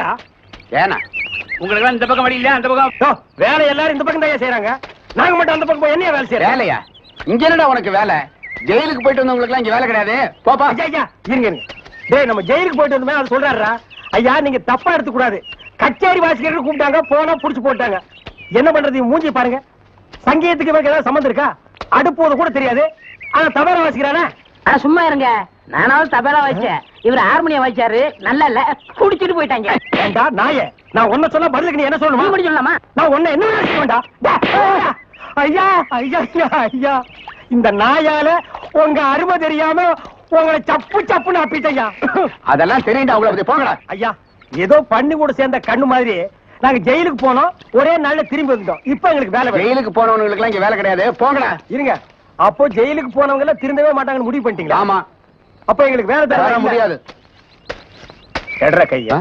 ஏயா ஏனா உங்களுக்கு இந்த பக்கம் வழி இல்ல அந்த பக்கம் வேலை எல்லாரும் இந்த பக்கம் தான் செய்யறாங்க. நாங்க மட்டும் அந்த பக்கம் என்னையா வேலை செய்யறோம்? வேலையா? இங்க என்னடா உனக்கு வேலை? ஜெயிலுக்கு போயிட்டு வந்தவங்களுக்கு எல்லாம் இங்க வேலை கிடையாது. போப்பா. ஐயா இருங்க. டேய் நம்ம ஜெயிலுக்கு போயிட்டு வந்தோமே அது சொல்றாருடா. ஐயா நீங்க தப்பா எடுத்துக்க கூடாது. கச்சேரி வாசிக்கிறதுக்கு கூப்பிட்டாங்க, போனா புடிச்சு போட்டாங்க. என்ன பண்றது? மூஞ்சி பாருங்க. சங்கீதத்துக்கு இவருக்கு ஏதாவது சம்பந்தம் இருக்கா? அடுப்போது கூட தெரியாது. ஆனா தபேலா வாசிக்கிறானே. ஆனா சும்மா இருங்க. நானாவது தபேலா வாசிச்சேன், இவர் ஹார்மோனியம் வாசிச்சாரு. நல்லா இல்ல, குடிச்சிட்டு போயிட்டாங்க. ஏண்டா நாயே, நான் ஒன்ன சொல்ல பதிலுக்கு நீ என்ன சொல்லணுமா? நீ சொல்லலாமா? நான் ஒன்ன என்ன வேண்டா. ஐயா ஐயா ஐயா, இந்த நாயால உங்க அருமை தெரியாம உங்களை சப்பு சப்புன்னு அப்பிட்டையா. அதெல்லாம் தெரியும்டா அவ்வளவு. போங்கடா. ஐயா ஏதோ பண்ணி கூட சேர்ந்த கண்ணு மாதிரி நாங்க ஜெயிலுக்கு போனோம், ஒரே நாள்ல திரும்பி வந்துட்டோம். இப்ப எங்களுக்கு வேலை. ஜெயிலுக்கு போனவங்களுக்கு எல்லாம் இங்க வேலை கிடையாது. போங்கடா. இருங்க. அப்போ ஜெயிலுக்கு போனவங்க எல்லாம் திருந்தவே மாட்டாங்கன்னு முடிவு பண்ணிட்டீங்களா? ஆமா. அப்ப எங்களுக்கு வேலை தர முடியாது. எட்ற கையா.